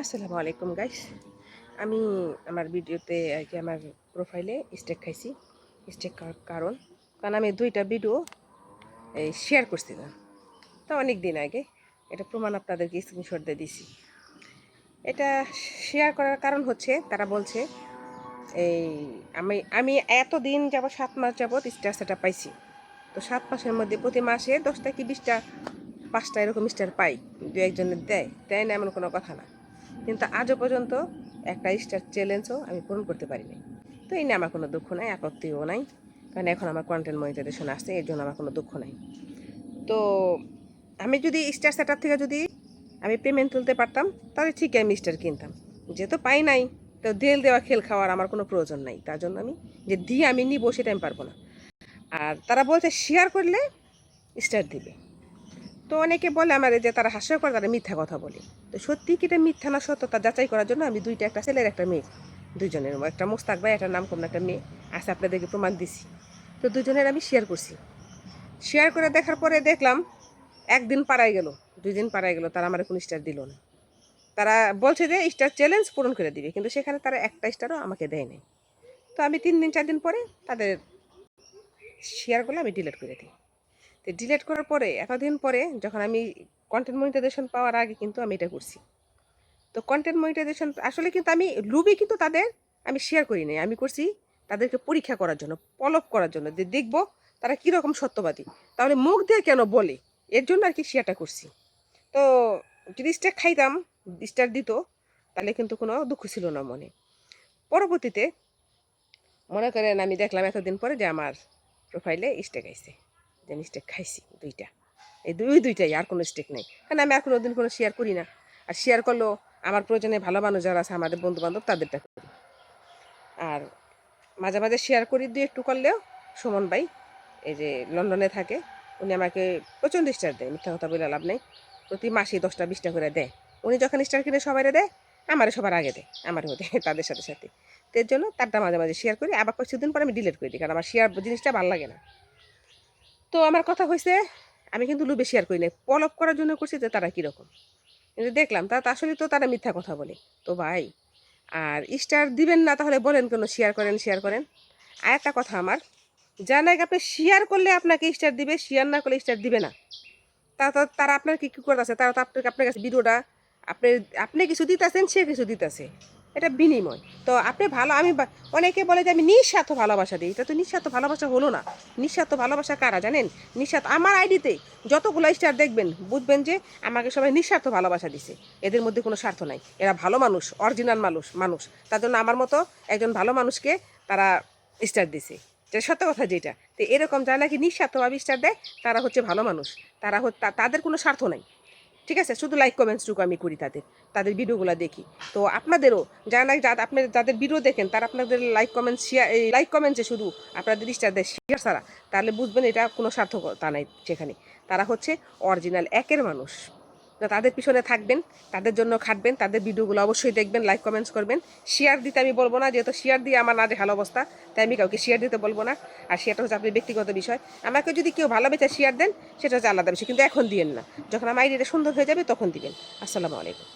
আসসালামু আলাইকুম গাইস। আমি আমার ভিডিওতে আর কি আমার প্রোফাইলে স্টেক খাইছি। স্টেক খাওয়ার কারণ আমি 2টা ভিডিও শেয়ার করছিলাম, তা অনেক দিন আগে। এটা প্রমাণ আপনাদেরকে স্ক্রিনশট দিয়ে দিছি। এটা শেয়ার করার কারণ হচ্ছে তারা বলছে এই আমি আমি এতদিন যাবত 7 মাস যাবত স্টার সেটা পাইছি। তো 7 মাসের মধ্যে প্রতি মাসে 10টা কি 20টা 5টা এরকম স্টার পাই। দু একজনের দেয় না এমন কোনো কথা না, কিন্তু আজও পর্যন্ত একটা স্টার চ্যালেঞ্জও আমি পূরণ করতে পারিনি। তো এই নিয়ে আমার কোনো দুঃখ নাই, আপত্তিও নাই, কারণ এখন আমার কন্টেন্ট মনিটাইজেশন আসছে, এর জন্য আমার কোনো দুঃখ নাই। তো আমি যদি স্টার সেটার থেকে যদি আমি পেমেন্ট তুলতে পারতাম তাহলে ঠিকই আমি স্টার কিনতাম। যেহেতু পাই নাই, তো দেল দেওয়া খেল খাওয়ার আমার কোনো প্রয়োজন নাই, তার জন্য আমি যে দিয়ে আমি নিবো সেটা আমি পারবো না। আর তারা বলছে শেয়ার করলে স্টার দিবে। তো অনেকে বলে আমার যে তারা হাস্যকর, তারা মিথ্যা কথা বলে। তো সত্যি কি এটা মিথ্যা না সত্যতা যাচাই করার জন্য আমি দুইটা, একটা ছেলের একটা মেয়ে, দুইজনের, একটা মোস্তাক ভাই, একটা নাম কম একটা মেয়ে আছে, আপনাদেরকে প্রমাণ দিছি। তো দুজনের আমি শেয়ার করছি। শেয়ার করে দেখার পরে দেখলাম একদিন পাড়ায় গেল, 2 দিন পাড়ায় গেল, তারা আমার কোনো স্টার দিল না। তারা বলছে যে স্টার চ্যালেঞ্জ পূরণ করে দিবে, কিন্তু সেখানে তারা একটা স্টারও আমাকে দেয় নাই। তো আমি 3 দিন 4 দিন পরে তাদের শেয়ারগুলো আমি ডিলিট করে দিই। তো ডিলিট করার পরে এতদিন পরে যখন আমি কন্টেন্ট মনিটাইজেশন পাওয়ার আগে কিন্তু আমি এটা করছি। তো কন্টেন্ট মনিটাইজেশন আসলে কিন্তু আমি লুবি কিন্তু তাদের আমি শেয়ার করি নাই, আমি করছি তাদেরকে পরীক্ষা করার জন্য, পলপ করার জন্য, যে দেখবো তারা কীরকম সত্যবাদী, তাহলে মুখ দিয়ে কেন বলে, এর জন্য আর কি শেয়ারটা করছি। তো যদি স্টার খাইতাম, স্টার দিত, তাহলে কিন্তু কোনো দুঃখ ছিল না মনে। পরবর্তীতে মনে করেন আমি দেখলাম এতদিন পরে যে আমার প্রোফাইলে স্টেক আইছে, যে আমি স্টেক খাইছি 2টা, এই দুইটাই, আর কোনো স্টেক নেই, কারণ আমি আর কোনো দিন কোনো শেয়ার করি না। আর শেয়ার করলেও আমার প্রয়োজনে ভালো মানুষ যারা আছে আমাদের বন্ধু বান্ধব তাদেরটা করি। আর মাঝে মাঝে শেয়ার করি দুই একটু করলেও। সুমন ভাই, এই যে লন্ডনে থাকে, উনি আমাকে প্রচণ্ড স্টার দেয়, মিথ্যা কথা বলে লাভ নেই। প্রতি মাসে 10টা 20টা করে দেয়। উনি যখন স্টার কিনে সবাই দেয়, আমারে সবার আগে দেয়, আমারও দেয় তাদের সাথে সাথে। তো এর জন্য তারটা মাঝে মাঝে শেয়ার করি, আবার কিছুদিন পরে আমি ডিলিট করে দিই, কারণ আমার শেয়ার জিনিসটা ভালো লাগে না। তো আমার কথা হয়েছে, আমি কিন্তু লুবে শেয়ার করি নাই, পলপ করার জন্য করছি যে তারা কীরকম। কিন্তু দেখলাম তা আসলে তো তারা মিথ্যা কথা বলে। তো ভাই, আর স্টার দিবেন না তাহলে বলেন কেন শেয়ার করেন শেয়ার করেন। আর একটা কথা আমার, যা নাকি আপনি শেয়ার করলে আপনাকে স্টার দিবে, শেয়ার না করলে স্টার দিবে না। তারা আপনার কি করতেছে, তারা তো আপনার কাছে ভিডিওটা, আপনি আপনি কিছু দিতেছেন, সে কিছু দিতেছে, এটা বিনিময়। তো আপনি ভালো, অনেকে বলে যে আমি নিঃস্বার্থ ভালোবাসা দিই, এটা তো নিঃস্বার্থ ভালোবাসা হলো না। নিঃস্বার্থ ভালোবাসা কারা জানেন? নিঃস্বার্থ আমার আইডিতে যতগুলো স্টার দেখবেন, বুঝবেন যে আমাকে সবাই নিঃস্বার্থ ভালোবাসা দিছে, এদের মধ্যে কোনো স্বার্থ নাই, এরা ভালো মানুষ, অরিজিনাল মানুষ। তার জন্য আমার মতো একজন ভালো মানুষকে তারা স্টার দিছে, যেটা সত্য কথা যেটা। তো এরকম যারা নাকি নিঃস্বার্থভাবে স্টার দেয়, তারা হচ্ছে ভালো মানুষ। তারা তাদের কোনো স্বার্থ নাই, ঠিক আছে? শুধু লাইক কমেন্টসটুকু আমি করি, তাদের ভিডিওগুলো দেখি। তো আপনাদেরও যারা নাকি আপনি যাদের ভিডিও দেখেন, তারা আপনাদের লাইক কমেন্টস শেয়ার, এই লাইক কমেন্টসে শুধু আপনাদের স্টার দেয় শেয়ার ছাড়া, তাহলে বুঝবেন এটা কোনো সার্থকতা নাই সেখানে। তারা হচ্ছে অরিজিনাল একের মানুষ। তো তাদের পিছনে থাকবেন, তাদের জন্য খাটবেন, তাদের ভিডিওগুলো অবশ্যই দেখবেন, লাইক কমেন্টস করবেন। শেয়ার দিতে আমি বলবো না, যেহেতু শেয়ার দিয়ে আমার না যে ভালো অবস্থা, তাই আমি কাউকে শেয়ার দিতে বলবো না। আর শেয়ারটা হচ্ছে আপনার ব্যক্তিগত বিষয়। আমাকে যদি কেউ ভালোবেসে শেয়ার দেন, সেটা হচ্ছে আলাদা বিষয়, কিন্তু এখন দিয়েন না। যখন আমার আইডিটা সুন্দর হয়ে যাবে তখন দিবেন। আসসালামু আলাইকুম।